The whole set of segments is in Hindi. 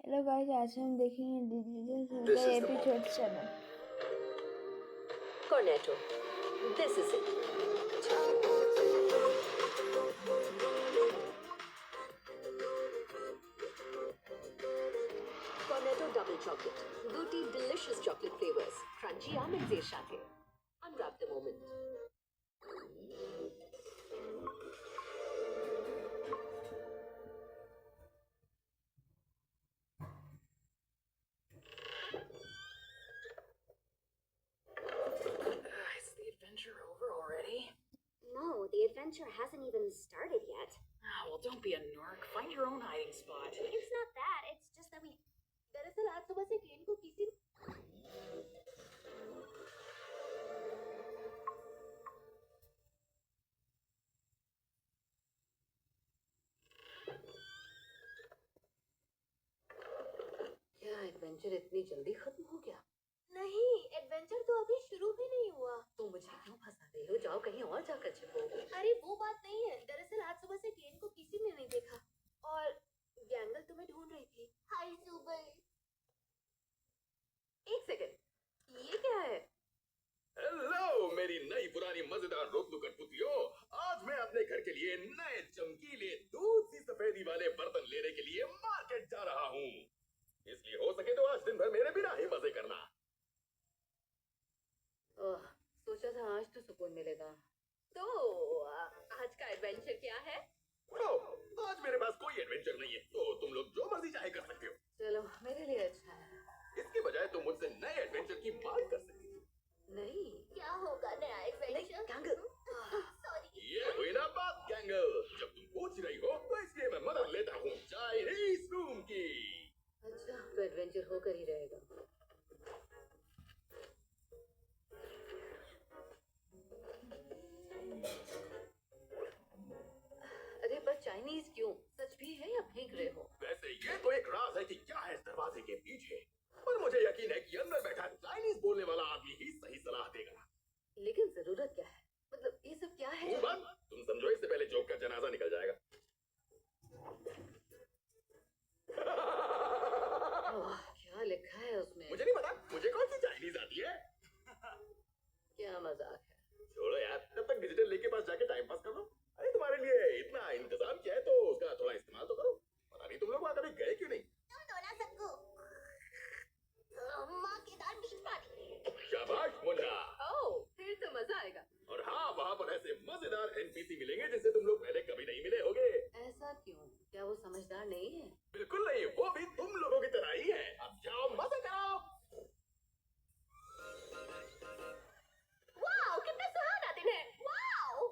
हेलो गाइस, आज हम देखेंगे digital This circle is the episode moment. 7। Cornetto, this is it. Cornetto double chocolate. Duty delicious chocolate flavors. Crunchy almond zir সাথে. Unwrap the moment. Is the adventure over already? No, the adventure hasn't even started yet. Ah, well, don't be a narc. Find your own hiding spot. It's not that, it's just that we. दरअसल आज सुबह से केन को किसी क्या एडवेंचर इतनी जल्दी खत्म हो गया? नहीं, एडवेंचर तो अभी शुरू भी नहीं हुआ। तो मुझे क्यों फंसा रही हो? जाओ कहीं और जाकर छिपो। अरे वो बात नहीं है, दरअसल आज सुबह से केन को किसी ने नहीं देखा और गैंगल तुम्हें ढूंढ रही थी। हाय सुबह। एक सेकंड, ये क्या है? हेलो मेरी नई पुरानी मजेदार रोकदू कठपुतलियों। आज मैं अपने घर के लिए नए चमकीले दूध सी सफेदी वाले बर्तन लेने के लिए मार्केट जा रहा हूँ। इसलिए हो सके तो आज दिन भर मेरे बिना ही मजे करना। ओह, सोचा था आज तो सुकून मिलेगा। तो आज का एडवेंचर क्या है? ओह, आज मेरे पास कोई एडवेंचर नहीं है, तो तुम लोग जो मर्जी चाहे कर सकते हो। चलो, मेरे लिए अच्छा है। इसके बजाय तुम मुझसे नए एडवेंचर की मांग कर सकती हो। नहीं, क्या होगा नया एडवेंचर? गैंगल। सॉरी। ये हुई ना बात गैंगल। जब तुम पूछ रही हो तो इसलिए मैं मदद लेता हूँ चाइनीज रूम की। अच्छा, तो एडवेंचर होकर ही रहेगा। अरे पर चाइनीज क्यों? सच भी है या फेंक रहे हो? वैसे ये तो एक राज है कि क्या है इस दरवाजे के पीछे, पर मुझे यकीन है कि अंदर बैठा चाइनीज बोलने वाला आदमी ही सही सलाह देगा। लेकिन जरूरत क्या है? मतलब ये सब क्या है? मुंह बंद, तुम समझो इससे पहले जोक का जनाजा निकल जाएगा। ओह, क्या लिखा है उसमें? मुझे नहीं पता, मुझे कौन सी चाइनीज आती है। क्या मजाक है? छोड़ो यार, तब तक डिजिटल लेक के पास जाके टाइम पास कर लो। अरे तुम्हारे लिए इतना इंतजाम किया है तो उसका थोड़ा इस्तेमाल तो करो। पता नहीं तुम लोग वहां कभी गए क्यों नहीं। तुम दो ना सबको। माँ के दाल बीच पानी। शाबाश मुन्ना। ओह, फिर तो मजा आएगा। और हाँ, वहाँ पर ऐसे मजेदार एनपीसी मिलेंगे जिससे तुम लोग पहले कभी नहीं मिले होगे। ऐसा क्यों? क्या वो समझदार नहीं है? बिल्कुल नहीं, वो भी तुम लोगों की तरह ही है। अब जाओ मजे करो। वाओ, कितना सुहाना दिन है। वाओ।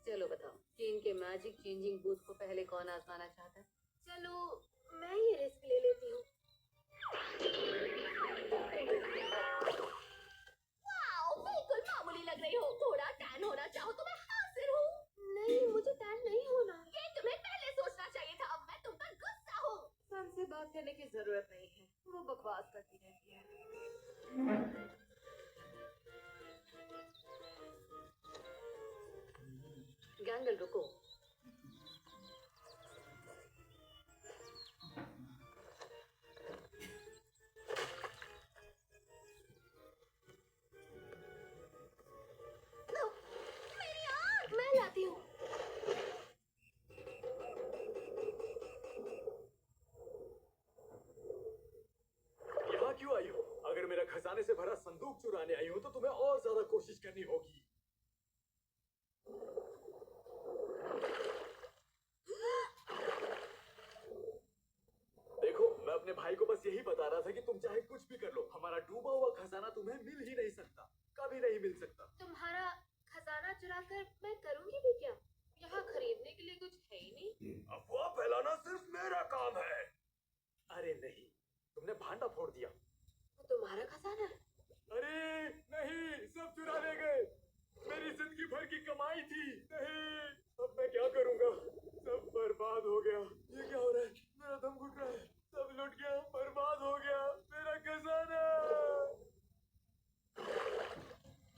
चलो बताओ, चीन के मैजिक चेंजिंग बूथ को पहले कौन आजमाना चाहता है? चलो, मैं ये रिस्क ले लेती हूँ। वाओ, बिल्कुल मामूली लग रही हो। थोड़ा टैन होना चाहो तो मैं हाजिर हूँ। नहीं, मुझे टैन नहीं होना। ये तुम्हें पहले सोचना चाहिए था। अब मैं तुम पर गुस्सा हूँ। हमसे बात करने की जरूरत नहीं है, वो बकवास करती रहती है। गैंगल रुको। मेरी आँख, मैं लाती हूँ। यहाँ क्यों आई हो? अगर मेरा खजाने से भरा संदूक चुराने आई हो तो तुम्हें और ज्यादा कोशिश करनी होगी। देखो, मैं अपने भाई को बस यही बता रहा था कि तुम चाहे कुछ भी कर लो, हमारा डूबा हुआ खजाना तुम्हें मिल ही नहीं सकता, कभी नहीं मिल सकता। तुम्हारा खजाना चुराकर मैं करूँगी भी क्या? यहाँ खरीदने के लिए कुछ है ही नहीं। अफवाह फैलाना सिर्फ मेरा काम है। अरे नहीं, तुमने भांडा फोड़ दिया। वो तुम्हारा खजाना है। अरे नहीं, सब चुरा ले गए। मेरी जिंदगी भर की कमाई थी। नहीं, अब मैं क्या करूंगा? सब बर्बाद हो गया। ये क्या हो रहा है? मेरा दम घुट रहा है। सब लुट गया, बर्बाद हो गया मेरा खजाना।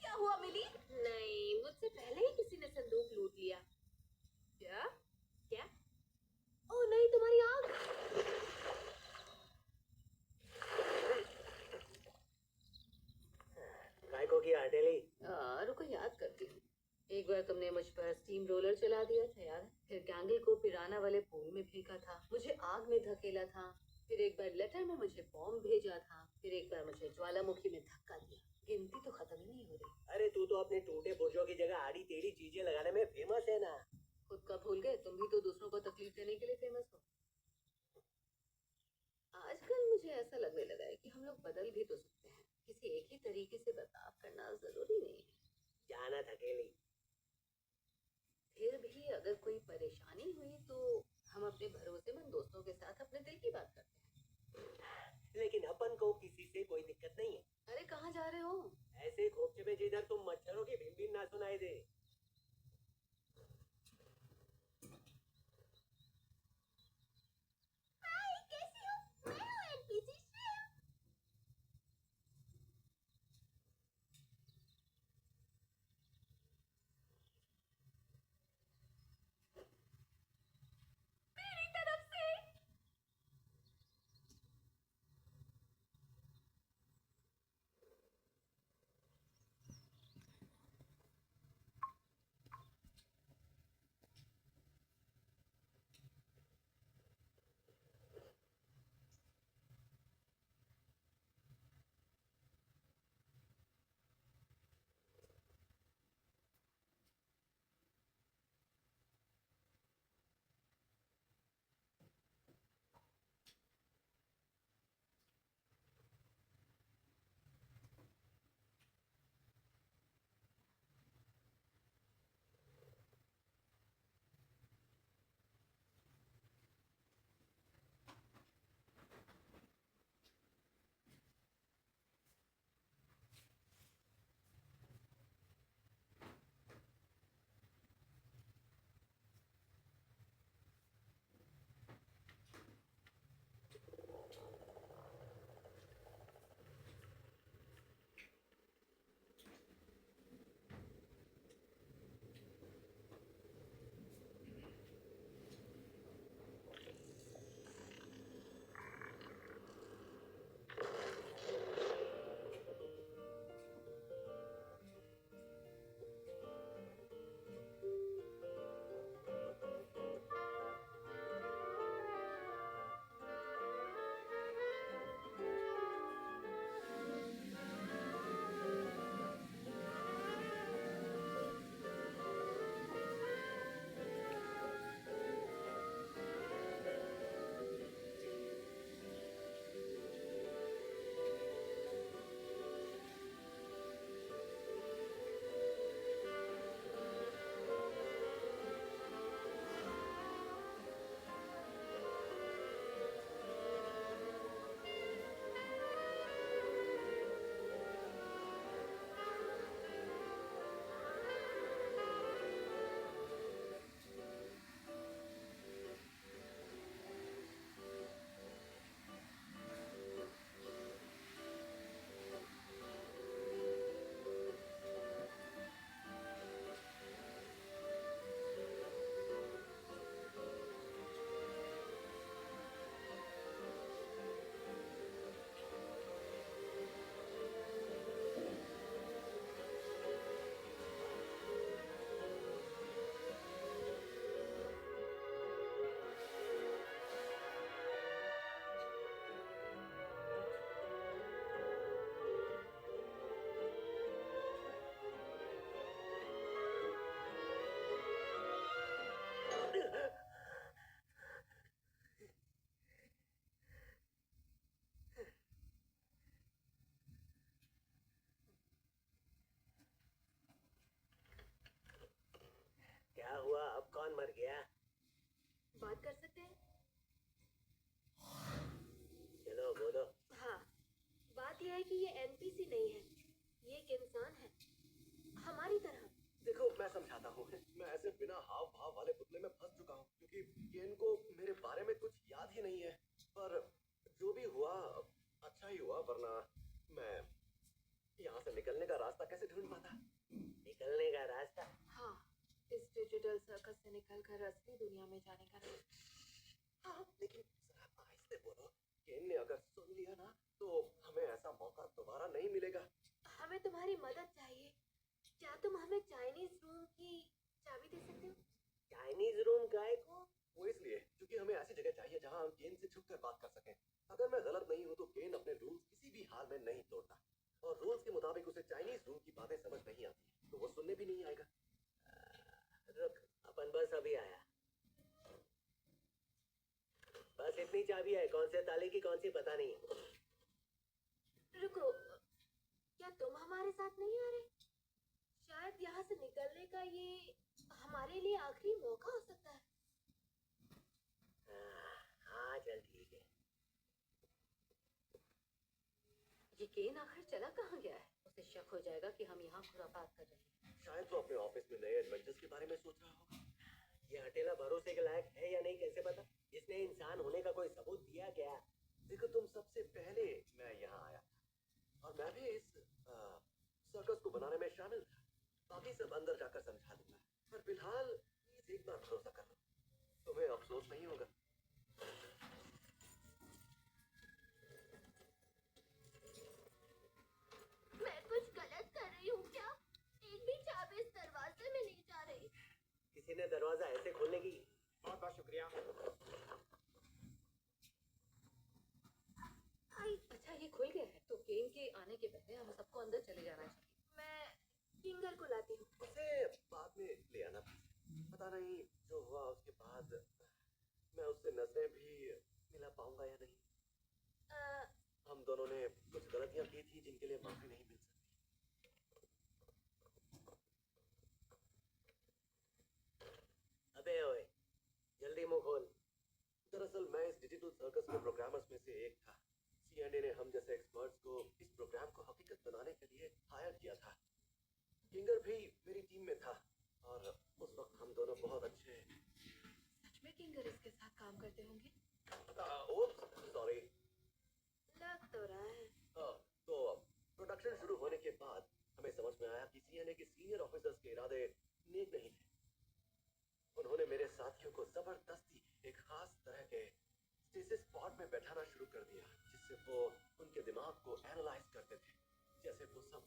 क्या हुआ मिली? नहीं, मुझसे पहले ही किसी ने संदूक लूट लिया। क्या? क्या? ओ नहीं, तुम्हारी आँख रोलर चला दिया था यार, फिर कैंगल को पिराना वाले पूल में फेंका था, मुझे आग में धकेला था, फिर एक बार लेटर में मुझे बॉम्ब भेजा था, फिर एक बार मुझे ज्वालामुखी में धक्का दिया। गिनती तो खत्म ही नहीं हो रही। अरे तू तो अपने टूटे पुर्जों की जगह आड़ी टेढ़ी चीजें लगाने में फेमस है ना। खुद का भूल गए, तुम भी तो दूसरों को तकलीफ देने के लिए फेमस हो। आजकल मुझे ऐसा लगने लगा है कि हम लोग बदल भी तो सकते हैं, किसी एक ही तरीके से बर्ताव करना जरूरी नहीं है। जाना थकेली। फिर भी अगर कोई परेशानी हुई तो हम अपने भरोसेमंद दोस्तों के साथ अपने दिल की बात करते हैं। लेकिन अपन को किसी से कोई दिक्कत नहीं है। अरे कहाँ जा रहे हो? ऐसे खोपचे में जिधर तुम मच्छरों की भिन भिन ना सुनाई दे। हाय, कैसी हो? मैं हूँ एनपीसी श्रेया। मेरी तरफ से क्या हुआ? अब कौन मर गया? बात कर सकते हैं? चलो बोलो। हाँ, बात यह है कि ये एनपीसी नहीं है, ये एक इंसान है, हमारी तरह। देखो मैं समझाता हूँ। मैं ऐसे बिना हाव भाव वाले पुतले में फंस चुका हूँ क्योंकि ये इनको मेरे बारे में कुछ याद ही नहीं है। पर जो भी हुआ अच्छा ही हुआ, वरना मैं यहाँ से निकलने का रास्ता कैसे ढूंढ पाता। निकलने का रास्ता? हाँ, इस डिजिटल सर्कस से निकलकर असली दुनिया में जाने का रास्ता। हाँ, लेकिन जरा आहिस्ते बोलो। केन ने अगर सुन लिया ना तो हमें ऐसा मौका दोबारा नहीं मिलेगा। हमें तुम्हारी मदद चाहिए। क्या तुम हमें चाइनीज रूम की चाबी दे सकते हो? चाइनीज रूम काय को? वो इसलिए क्योंकि हमें ऐसी जगह चाहिए जहां हम केन से छुपकर बात कर सकें। अगर मैं गलत नहीं हूं तो केन अपने रूल्स किसी भी हाल में नहीं तोड़ता, और रूल्स के मुताबिक उसे चाइनीज रूम की बातें समझ नहीं आती, तो वो सुनने भी नहीं आएगा। रुक, अपन बस अभी आया। बस इतनी चाबी है, कौन से ताले की कौन सी पता नहीं। रुको, क्या तुम हमारे साथ नहीं आ रहे? शायद यहाँ से निकलने का ये हमारे लिए आखिरी मौका हो सकता है। हाँ चल ठीक है। ये केन आखिर चला कहाँ गया है? उसे शक हो जाएगा कि हम यहाँ खुरापात कर रहे हैं। शायद वो अपने ऑफिस में नए एडवेंचर्स के बारे में सोच रहा होगा। ये हटेला भरोसे के लायक है या नहीं कैसे पता? इसने इंसान होने का कोई सबूत दिया क्या? देखो, तुम सबसे पहले मैं यहाँ आया था, और मैं भी इस सर्कस को बनाने में शामिल था। बाकी सब अंदर जाकर समझा दूंगा, पर फिलहाल प्लीज एक बार भरोसा कर लो, तुम्हें अफसोस नहीं होगा। मैं कुछ गलत कर रही हूँ क्या? एक भी चाबी इस दरवाजे में नहीं जा रही। किसी ने दरवाजा ऐसे खोलने की? बहुत बहुत शुक्रिया। अच्छा, ये खुल गया है तो केन के आने के पहले हम सबको अंदर चले जाना चाहिए। मैं किंगर को लाती हूँ। उसे बाद में ले आना। पता नहीं जो हुआ उसके बाद मैं उससे नजरें भी मिला पाऊंगा या नहीं। हम दोनों ने कुछ गलतियां की थी जिनके लिए माफी नहीं मिल सकती। अबे ओए, जल्दी मुंह खोल। दरअसल मैं इस डिजिटल सर्कस के प्रोग्रामर्स में से एक था। सीएनए ने हम जैसे एक्सपर्ट्स को इस प्रोग्राम को हकीकत बनाने के लिए हायर किया था। किंगर भी मेरी टीम में था, और उस वक्त हम दोनों बहुत अच्छे। सच में किंगर इसके साथ काम करते होंगे? सॉरी। लग तो रहा है। तो प्रोडक्शन शुरू होने के बाद हमें समझ में आया कि सीएनए के सीनियर ऑफिसर्स के इरादे नेक नहीं थे। उन्होंने मेरे साथियों को जबरदस्ती एक खास तरह के स्टेसिस पॉड में बैठाना शुरू कर दिया, जिससे वो उनके दिमाग को एनालाइज करते थे, जैसे वो सब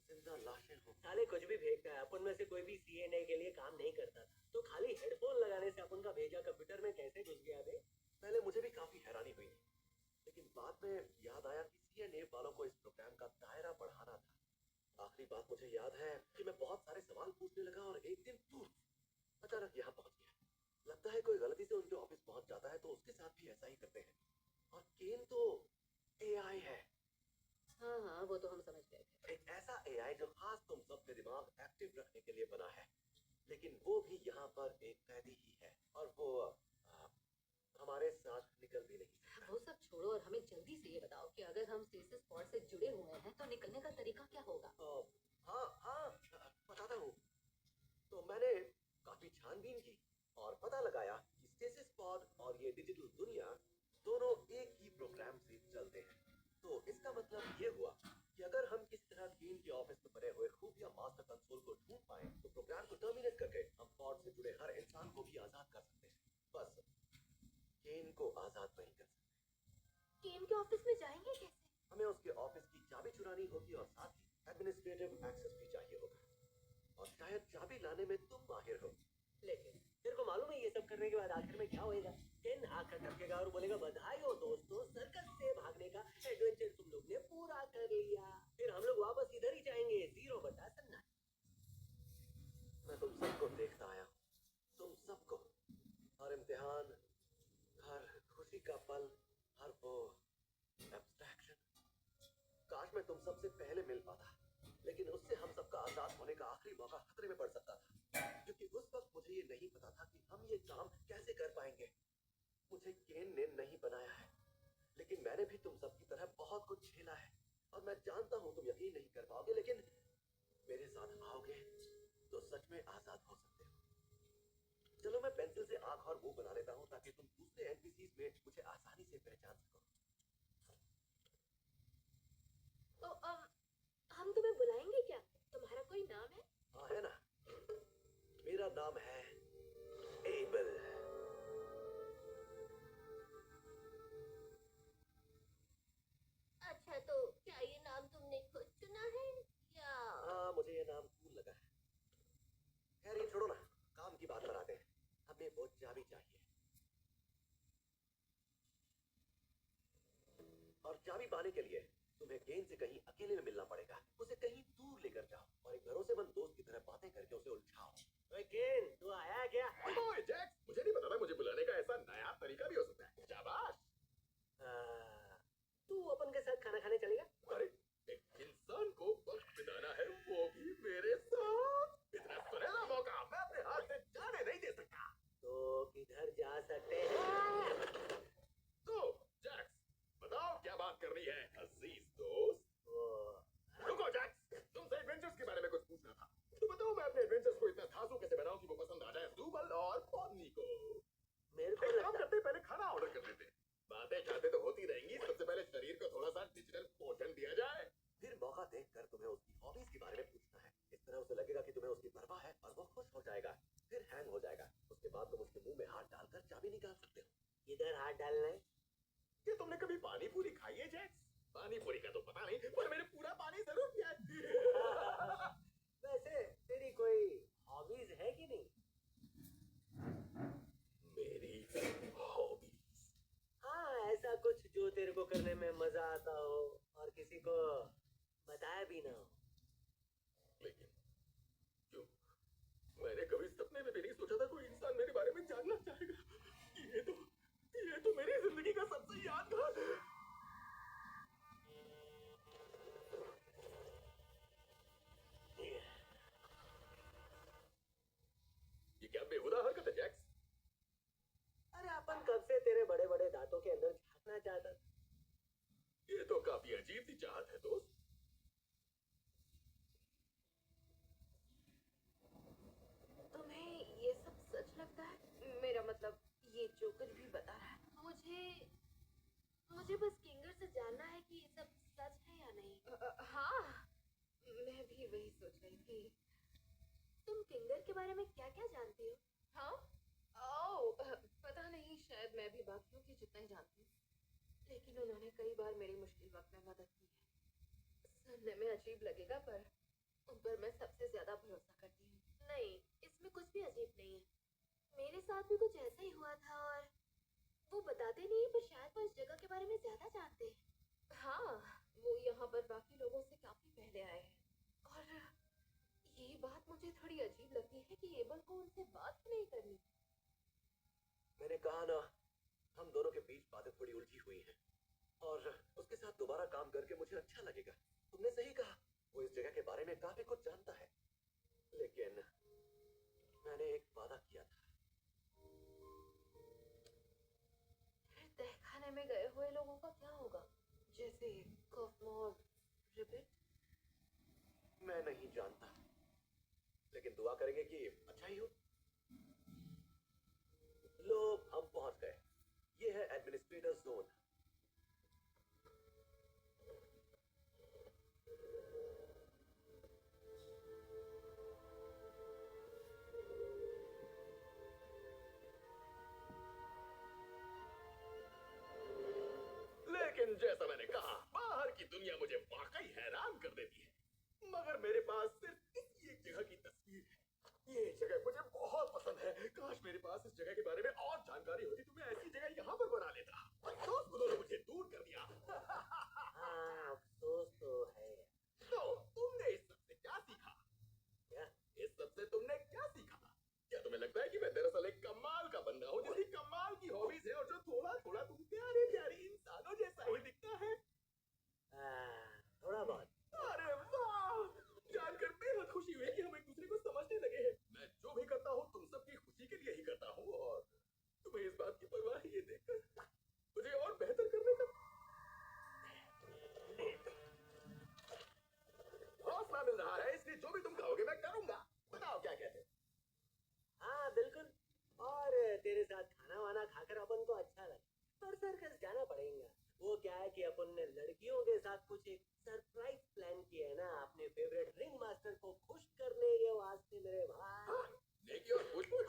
जिंदा लाशें हो। साले कुछ भी फेंकता है। अपन में से कोई भी सीएनए के लिए काम नहीं करता था, तो खाली हेडफोन लगाने से अपन का भेजा कंप्यूटर में कैसे घुस गया बे? पहले मुझे भी काफी हैरानी हुई, लेकिन बाद में याद आया कि सीएनए वालों को इस प्रोग्राम का दायरा बढ़ाना था। आखिरी बात मुझे याद है कि मैं बहुत सारे सवाल पूछने लगा, और एक दिन अचानक यहाँ पहुंच गया। लगता है कोई गलती से उनके ऑफिस पहुंच जाता है तो उसके साथ भी ऐसा ही करते हैं। और केन तो एआई है। हाँ हाँ, वो तो हम समझ गए थे। एक ऐसा एआई जो खास तुम सबके दिमाग एक्टिव रखने के लिए बना है, लेकिन वो भी यहाँ पर एक कैदी ही है, और वो हमारे साथ निकल भी नहीं सकता। वो सब छोड़ो और हमें जल्दी से ये बताओ कि अगर हम स्टेसिस पॉड से जुड़े हुए हैं तो निकलने का तरीका क्या होगा? हाँ, बताता हूँ। तो मैंने काफी छानबीन की और पता लगाया कि स्टेसिस पॉड और ये डिजिटल दुनिया दोनों एक ही प्रोग्राम से चलते हैं। तो इसका मतलब ये हुआ कि अगर हम किसी तरह केन के ऑफिस में बने हुए खुफिया मास्टर कंसोल को ढूंढ पाए तो प्रोग्राम को टर्मिनेट करके हम पॉड से जुड़े हर इंसान को भी आजाद कर सकते हैं। बस केन को आजाद नहीं कर सकते। केन के ऑफिस में जाएंगे कैसे? हमें उसके ऑफिस की चाबी चुरानी होगी, और साथ ही एडमिनिस्ट्रेटिव एक्सेस भी चाहिए होगा, और शायद चाबी लाने में तुम माहिर हो। लेकिन तेरे को मालूम है ये सब करने के बाद आखिर में क्या होएगा? केन आकर टपकेगा और बोलेगा, बधाई हो दोस्तों, सर्कस से भागने का एडवेंचर तुम लोग ने पूरा कर लिया। फिर हम लोग वापस इधर ही जाएंगे, 0/सन्ना। मैं तुम सबको देखता आया हूँ, तुम सबको। हर इम्तिहान, हर खुशी का पल, हर वो एब्स्ट्रैक्शन। काश मैं तुम सबसे पहले मिल पाता, लेकिन उससे हम सबका आजाद होने का आखिरी मौका खतरे में पड़ सकता था, क्योंकि उस वक्त मुझे ये नहीं पता था कि हम ये काम कैसे कर पाएंगे। मुझे केन ने नहीं बनाया है, लेकिन मैंने भी तुम सबकी तरह बहुत कुछ झेला है, और मैं जानता हूँ तुम यकीन नहीं कर पाओगे, लेकिन मेरे साथ आओगे तो सच में आजाद हो सकते हो। चलो मैं पेंसिल से आंख और मुंह बना लेता हूँ ताकि तुम दूसरे एनपीसीज में मुझे आसानी से पहचान सको। हम तुम्हें बुलाएंगे क्या? तुम्हारा कोई नाम है? हाँ है ना, मेरा नाम है एबल। अच्छा, तो क्या ये नाम तुमने खुद चुना है या? हाँ, मुझे ये नाम कूल लगा है। खैर ये छोड़ो ना, काम की बात पर आते हैं। और चाबी पाने के लिए तुम्हें केन से कहीं अकेले में मिलना पड़ेगा। उसे कहीं दूर लेकर जाओ और एक भरोसेमंद दोस्त की तरह बातें करके उसे उलझाओ। ओए केन, तू आया क्या? ओए जैक्स, मुझे नहीं पता था मुझे बुलाने का ऐसा नया तरीका भी हो सकता है। शाबाश। तू अपन के साथ खाना खाने चलेगा? अरे, एक इंसान को वक्त बिताना है, वो भी मेरे साथ। इतना सुनहरा मौका मैं अपने हाथ से जाने नहीं दे सकता। तो किधर जा सकते हैं? तो जैक्स, बताओ क्या बात करनी है अजीज दोस्त। रुको जैक्स, तुमसे एडवेंचर्स के बारे में कुछ पूछना था। तो बताओ मैं अपने एडवेंचर्स को इतना धांसू कैसे बनाऊं कि वो पसंद आ जाए डूबल और पॉनी को। मेरे को एक काम लगता करते, पहले खाना ऑर्डर कर देते। बातें चाहते तो होती रहेंगी, सबसे पहले शरीर को थोड़ा सा डिजिटल पोषण दिया जाए। फिर मौका देखकर तुम्हें उसकी हॉबीज के बारे में पूछना है। इस तरह उसे लगेगा कि तुम्हें उसकी परवाह है और वो खुश हो जाएगा। फिर हैंग हो जाएगा। उसके बाद तुम उसके मुंह में हाथ डालकर चाबी निकाल सकते हो। किधर हाथ डालना है? क्या तुमने कभी पानी पूरी खाई है जैक्स? पानी पूरी का तो पता नहीं, पर मैंने पूरा पानी जरूर पिया है। वैसे तेरी कोई हॉबीज है कि नहीं? मेरी हॉबीज? हाँ, ऐसा कुछ जो तेरे को करने में मजा आता हो और किसी को बताया भी ना हो। लेकिन क्यों? मैंने कभी सपने में भी नहीं सोचा था कोई इंसान मेरे बारे में जानना चाहेगा। ये तो मेरी जिंदगी का सबसे यादगार। ये क्या बेहुदा हरकत है जैक्स? अरे अपन कब से तेरे बड़े बड़े दांतों के अंदर झांकना चाहता। ये तो काफी अजीब सी चाहत है दोस्त। तुम्हें ये सब सच लगता है? मेरा मतलब ये जो कुछ भी बता रहा है। मुझे बस किंगर से जानना है कि ये सब सच है या नहीं। हाँ, मैं भी वही सोच रही थी। तुम किंगर के बारे में क्या क्या जानती हो? हाँ? ओह, पता नहीं, शायद मैं भी बाकियों की जितना ही जानती हूँ। लेकिन उन्होंने कई बार मेरी मुश्किल वक्त में मदद की है। सुनने में अजीब लगेगा, पर उन पर मैं सबसे ज्यादा भरोसा करती हूँ। नहीं, इसमें कुछ भी अजीब नहीं है। मेरे साथ भी कुछ ऐसा ही हुआ था और वो बताते नहीं, पर शायद वो इस जगह के बारे में ज्यादा जानते हैं। हाँ, वो यहाँ पर बाकी लोगों से काफी पहले आए हैं। और ये बात मुझे थोड़ी अजीब लगती है कि एबल को उनसे बात क्यों नहीं करनी। मैंने कहा ना, हम दोनों के बीच बातें थोड़ी उलझी हुई हैं और उसके साथ दोबारा काम करके मुझे अच्छा लगेगा। तुमने सही कहा, वो इस जगह के बारे में काफी कुछ जानता है। लेकिन मैंने एक वादा किया था। फिर तहखाने में गए हुए लोगों का क्या होगा? जैसे कॉस्मो और रिबिट? मैं नहीं जानता, लेकिन दुआ करेंगे कि अच्छा ही हो। लो, हम पहुंच गए। ये है एडमिनिस्ट्रेटर जोन। लेकिन जैसा मैंने कहा, बाहर की दुनिया मुझे वाकई हैरान कर देती है। मगर मेरे पास सिर्फ इसी एक जगह की तस्वीर है। ये जगह मुझे बहुत पसंद है। काश मेरे पास इस जगह के बारे में और जानकारी होती तो मैं ऐसी जगह यहाँ पर बना लेता। अफसोस उन्होंने मुझे दूर कर दिया। हाँ, अफसोस तो है। तो तुमने इस सबसे क्या सीखा? क्या? इस सबसे तुमने क्या सीखा? क्या तुम्हें लगता है कि मैं दरअसल एक कमाल का बंदा हूँ जिसकी कमाल की हॉबीज है और जो थोड़ा थोड़ा तुम प्यारे प्यारे इंसानों जैसा ही दिखता है? थोड़ा बहुत। अरे वाह! जानकर बेहद खुशी हुई कि हम एक दूसरे को समझने लगे हैं। मैं जो भी करता हूँ तुम सबकी खुशी के लिए ही करता हूँ और तुम्हें इस बात की परवाह है ये देखकर मुझे और बेहतर करने का हौसला मिल रहा है। इसलिए जो भी तुम कहोगे मैं करूंगा। बताओ क्या कहते हो? हाँ बिल्कुल। और तेरे साथ खाना वाना खाकर अपन को अच्छा लगा, पर सर्कस जाना पड़ेगा। वो क्या है कि अपन ने लड़कियों के साथ कुछ एक सरप्राइज प्लान किया है ना, अपने फेवरेट रिंग मास्टर को खुश करने के वास्ते मेरे भाई। हाँ, नेकी और पूछ-पूछ।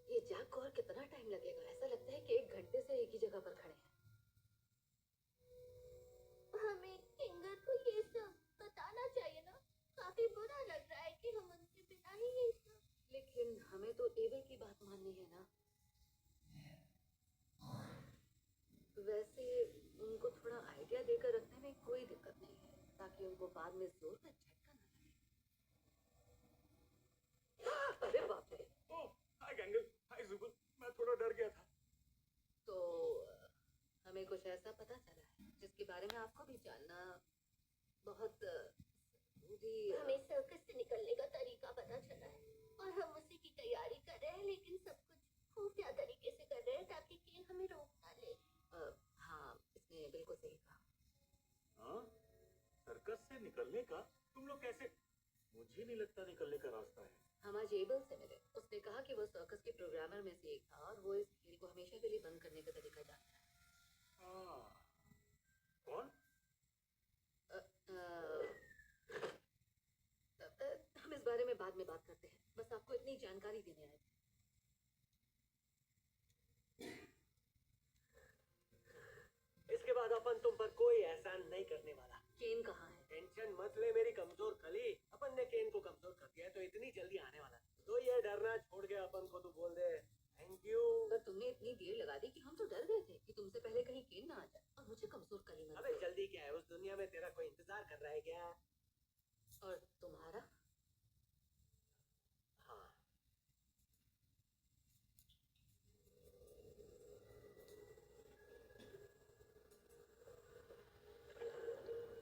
ये जैक को और कितना टाइम लगेगा? ऐसा लगता है कि 1 घंटे से एक ही जगह पर खड़े हैं। हमें किंगर को ये सब बताना चाहिए ना। काफी बुरा लग रहा है कि हम उनके बिना ही ये सब। लेकिन हमें तो एबल की बात माननी है ना। वैसे उनको थोड़ा आइडिया देकर रखने में कोई दिक्कत नहीं है, ताकि उनको बाद में जोर का झटका ना लगे। अरे बाप रे! ओह, हाय गैंगल, हाय जुगल, मैं थोड़ा डर गया था। तो हमें कुछ ऐसा पता चला है जिसके बारे में आपको भी जानना बहुत जरूरी। हमें सर्कस से निकलने का तरीका पता चला है और हम उसी की तैयारी कर रहे हैं, लेकिन सब कुछ खुफिया तरीके से कर रहे हैं ताकि केन हमें रोक ना ले। हाँ, इसने बिल्कुल सही कहा। हाँ, सर्कस से निकलने का? तुम लोग कैसे? मुझे नहीं लगता निकलने का रास्ता है। हम आज एबल से मिले। उसने कहा कि वो सर्कस के प्रोग्रामर में से एक था और वो इस खेल को हमेशा के लिए बंद करने का तरीका जानता है। कौन? हम इस बारे में बाद में बात करते हैं, बस आपको इतनी जानकारी देने आए थे। इसके बाद अपन तुम पर कोई एहसान नहीं करने वाला। केन कहाँ है? टेंशन मत ले मेरी कमजोर कली, अपन ने केन को कमजोर कर दिया है तो इतनी जल्दी आने वाला। तो ये डरना छोड़ के अपन को तू बोल दे थैंक यू। पर तुमने इतनी देर लगा दी कि हम तो डर गए थे कि तुमसे पहले कहीं केन ना आ जाए और मुझे कमजोर कली मत अबे करो। जल्दी क्या है, उस दुनिया में तेरा कोई इंतजार कर रहा है क्या? और तुम्हारा? हाँ,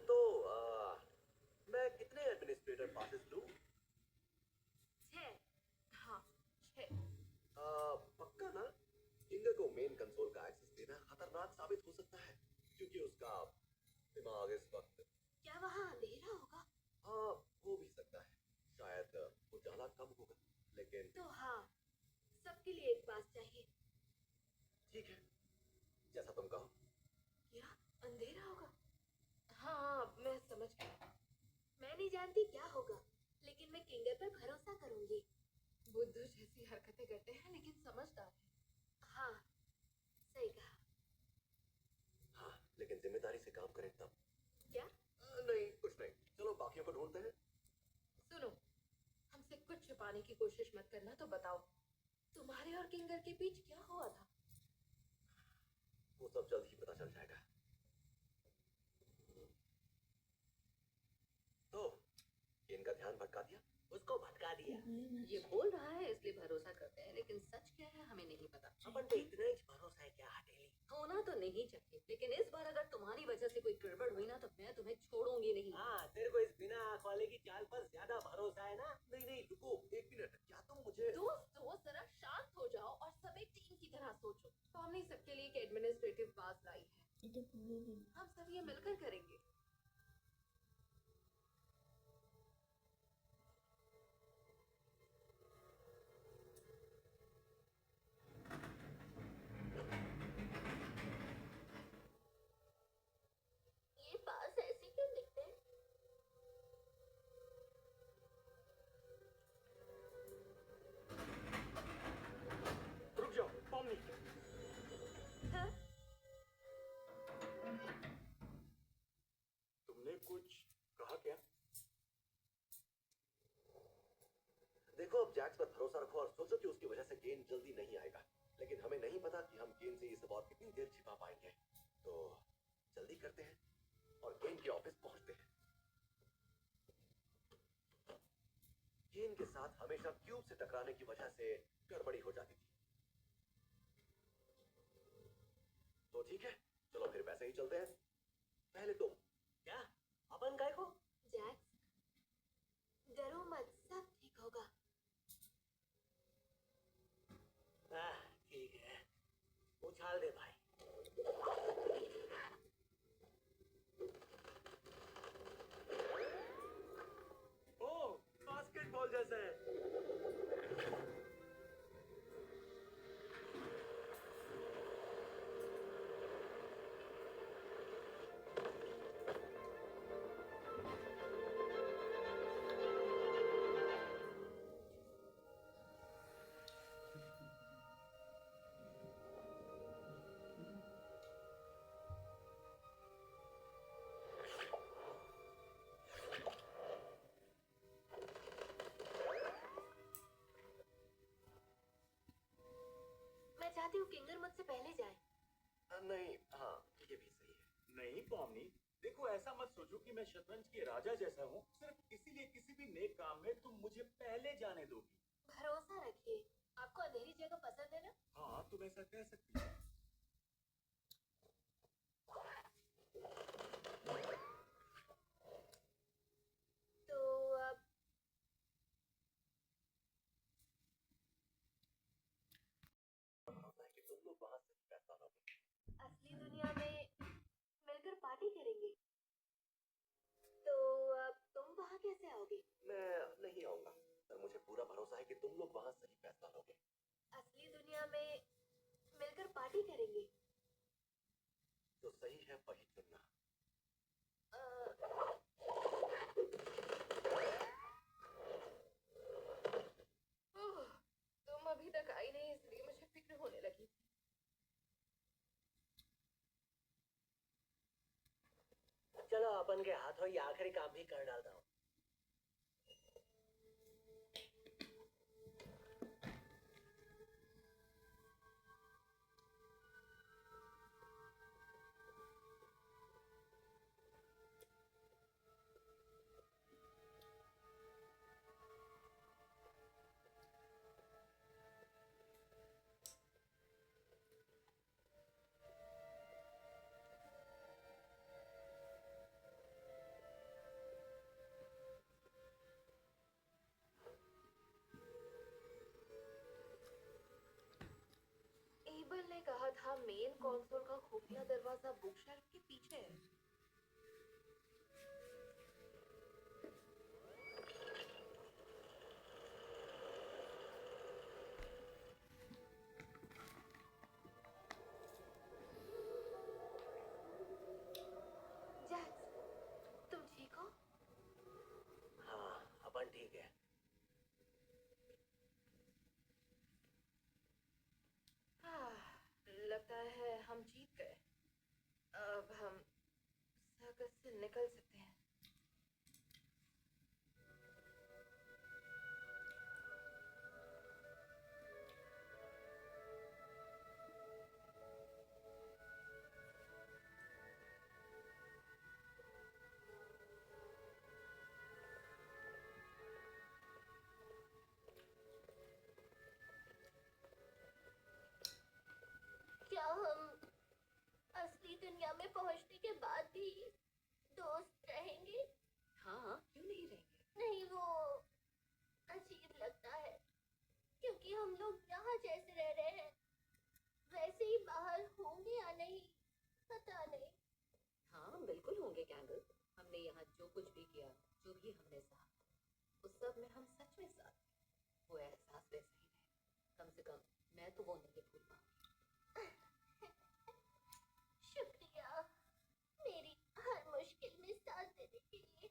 तो मैं कितने एडमिनिस्ट्रेटर पासेस लूं? 6। हाँ 6। पक्का ना? किंगर को मेन कंसोल का एक्सेस देना खतरनाक साबित हो सकता है, क्योंकि उसका दिमाग इस वक्त। क्या वहाँ अंधेरा होगा? हाँ, हो भी सकता है। शायद उजाला कम होगा, लेकिन तो हाँ, सबके लिए एक पास चाहिए। ठीक है, जैसा तुम कहो। क्या अंधेरा होगा? हाँ, मैं समझ गई। मैं नहीं जानती क्या होगा, लेकिन मैं किंगर पर भरोसा करूंगी। बुद्धू जैसी हरकतें करते हैं लेकिन समझदार है। हाँ, सही कहा। हाँ, लेकिन जिम्मेदारी से काम करें तब। क्या? नहीं, कुछ नहीं। चलो बाकियों को ढूंढते हैं। सुनो, हमसे कुछ छुपाने की कोशिश मत करना। तो बताओ, तुम्हारे और किंगर के बीच क्या हुआ था? वो सब जल्द ही पता चल जाएगा। तो इनका ध्यान भटका दिया? उसको भटका दिया। ये बोल रहा है इसलिए भरोसा करते हैं, लेकिन सच क्या है हमें नहीं पता। अपन पे इतना ही भरोसा है क्या हटेली? होना तो नहीं चाहिए, लेकिन इस बार अगर तुम्हारी वजह से कोई गड़बड़ हुई ना तो मैं तुम्हें छोड़ूंगी नहीं। हाँ, तेरे को इस बिना आंख वाले की चाल पर ज्यादा भरोसा है ना? नहीं नहीं, रुको एक मिनट। क्या तुम मुझे दोस्तों, जरा शांत हो जाओ और सब एक टीम की तरह सोचो। तो हमने सबके लिए एक एडमिनिस्ट्रेटिव पास लाई है। ये तो पूरे दिन हम सब ये मिलकर करेंगे। ये पास ऐसे क्यों दिखते हैं? रुक जाओ, पॉमनी। हाँ? तुमने कुछ कहा क्या? देखो, अब जैक्स पर भरोसा रखो और सोचो कि उसकी वजह से गेन जल्दी नहीं आएगा। लेकिन हमें नहीं पता कि हम गेन से ये सब और कितनी देर छिपा पाएंगे। तो जल्दी करते हैं और गेन के ऑफिस पहुंचते हैं। गेन के साथ हमेशा क्यूब से टकराने की वजह से गड़बड़ी हो जाती थी। तो ठीक है, चलो फिर वैसे ही चलते हैं। पहले तुम। क्या? अपन काय को? जैक्स, डरो मत, सब ठीक होगा। ठीक है, उछाल दे भाई। ओह, बास्केटबॉल जैसा है। किंगर मुझसे पहले जाए। नहीं, हाँ, ये भी सही है। नहीं पॉमनी, देखो ऐसा मत सोचो कि मैं शतरंज के राजा जैसा हूँ सिर्फ इसीलिए किसी भी नेक काम में तुम मुझे पहले जाने दोगी। भरोसा रखिए, आपको अंधेरी जगह पसंद है ना? हाँ, तुम ऐसा कह सकती हो। तो अब होता है कि तुम लोग वहां से पैसा लोगे। असली दुनिया में मिलकर पार्टी करेंगे। तो अब तुम वहाँ कैसे आओगे? मैं नहीं आऊंगा, पर मुझे पूरा भरोसा है कि तुम लोग वहां सही फैसला लोगे। असली दुनिया में मिलकर पार्टी करेंगे। जो सही है वही चुनना। अ, ओह, तुम अभी तक आई नहीं इसलिए मुझे फिक्र होने लगी। चलो अपन के हाथों ये आखिरी काम भी कर डालता हूँ। एबल ने कहा था मेन कंसोल का खुफिया दरवाजा बुकशेल्फ के पीछे है। जैक्स, तुम ठीक हो? हाँ, अपन ठीक है। लगता है हम जीत गए। अब हम सर्कस से निकल सकते हैं। क्या हम असली दुनिया में पहुंचने के बाद भी दोस्त रहेंगे? हाँ, क्यों नहीं रहेंगे? नहीं, वो अजीब लगता है क्योंकि हम लोग यहाँ जैसे रह रहे हैं वैसे ही बाहर होंगे या नहीं पता नहीं। हाँ, बिल्कुल होंगे कैंगल। हमने यहाँ जो कुछ भी किया, जो भी हमने सहा, उस सब में हम सच में साथ थे। वो एहसास वैसे ही रहेगा। कम से कम मैं तो वो नहीं भूल पाऊंगी। शुक्रिया मेरी हर मुश्किल में साथ देने के लिए।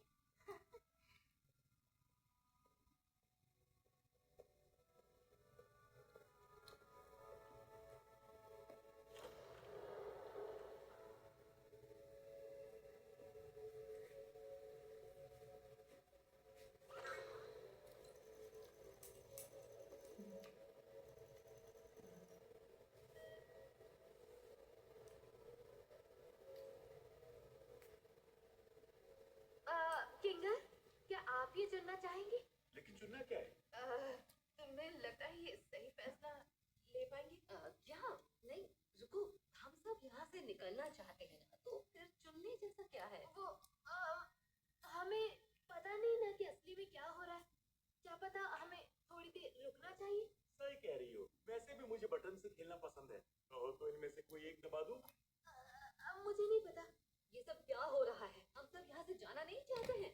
किंगर, क्या आप ये चुनना चाहेंगे? लेकिन चुनना क्या है? तुम्हें लगता है ये सही फैसला ले पाएंगे? क्या? नहीं, रुको। हम सब यहाँ से निकलना चाहते हैं ना, तो फिर चुनने जैसा क्या है? वो हमें पता नहीं ना कि असली में क्या हो रहा है। क्या पता हमें थोड़ी देर रुकना चाहिए। सही कह रही हो। वैसे भी मुझे बटन से खेलना पसंद है। कहो तो इनमें से कोई एक दबा दूं? मुझे नहीं पता। ये सब क्या हो रहा है? हम सब यहाँ से जाना नहीं चाहते हैं।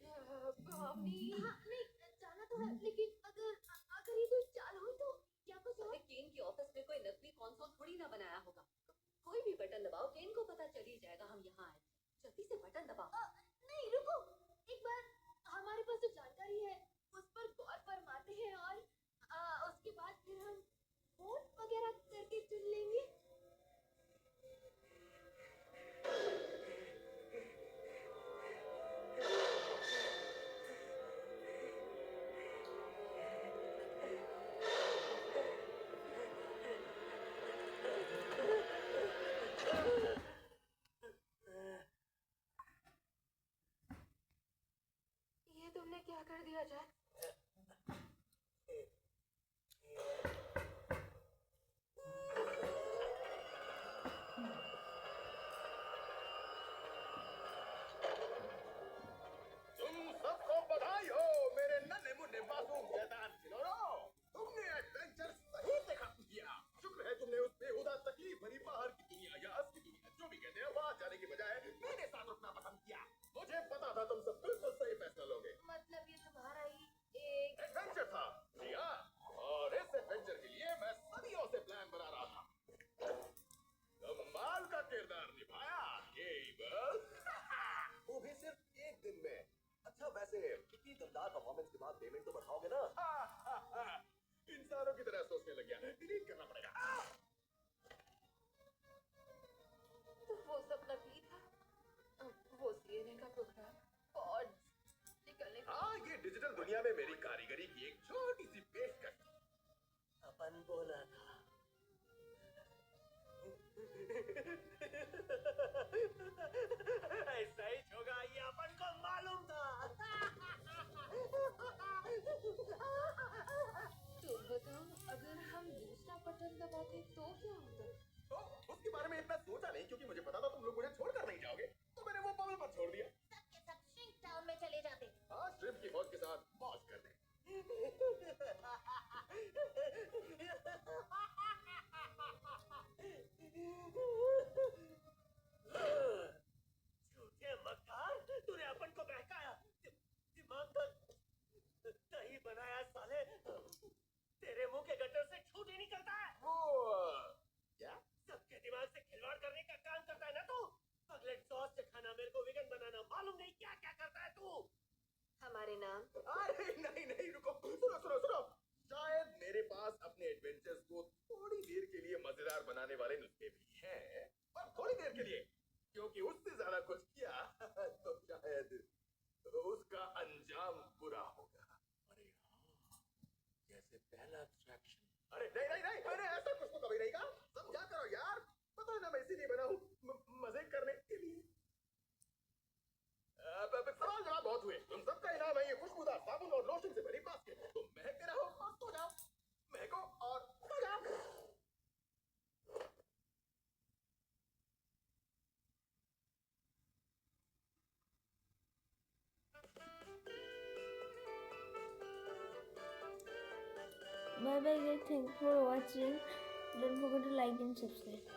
भावनी। हाँ, नहीं जाना तो है, लेकिन अगर अगर ये कोई चाल हुई तो क्या कुछ और? अरे केन के ऑफिस में कोई नकली कंसोल थोड़ी ना बनाया होगा। कोई भी बटन दबाओ, केन को पता चल ही जाएगा हम यहाँ आए। जल्दी से बटन दबाओ। नहीं, रुको। एक बार हमारे पास जो जानकारी है उस पर गौर फरमाते हैं और उसके बाद फिर हम वोट वगैरह करके चुन लेंगे। पाओगे ना। इंसानों की तरह सोचने लग गया, डिलीट करना पड़ेगा। तो वो सब नकली था। वो सीएनए का प्रोग्राम और निकलने का हाँ, ये डिजिटल दुनिया में मेरी कारीगरी की एक छोटी सी पेशकश थी। अपन बोला था। ऐसा ही होगा, ये अपन को मालूम था। तो बताओ, अगर हम दूसरा बटन दबाते तो क्या होता? तो उसके बारे में इतना सोचा नहीं, क्योंकि मुझे पता था तुम लोग मुझे छोड़कर नहीं जाओगे, तो मैंने वो बबल पर छोड़ दिया। सबके सब श्रिंक टाउन में चले जाते। हाँ, श्रिम्प की फौज के साथ मौज करने। झूठे मक्कार, तूने अपन को बहकाया, दिमाग का दही बनाया साले। तेरे मुंह के गटर से छूट ही निकलता है। वो क्या? सबके दिमाग से खिलवाड़ करने का काम करता है ना तू। पगलेट सॉस से खाना, मेरे को वीगन बनाना, मालूम नहीं क्या क्या करता है तू। हमारे नाम अरे नहीं नहीं, रुको, सुनो सुनो सुनो। शायद मेरे पास अपने एडवेंचर्स को थोड़ी देर के लिए मजेदार बनाने वाले नुस्खे भी हैं, पर थोड़ी देर के लिए, क्योंकि उससे ज्यादा कुछ किया तो शायद उसका अंजाम बुरा होगा। अरे हाँ, जैसे पहला abstraction। अरे नहीं नहीं नहीं, मैंने ऐसा कुछ तो कभी नहीं कहा। समझा करो यार, पता है ना मैं इसीलिए बना हूँ, मजे करने के लिए। सवाल जवाब बहुत हुए। तुम सबका इनाम है ये खुशबूदार साबुन और लोशन से भरी बास्केट। तुम महकते रहो और सो जाओ, महको और सो जाओ। Bye bye guys, thank you for watching. Don't forget to like and subscribe.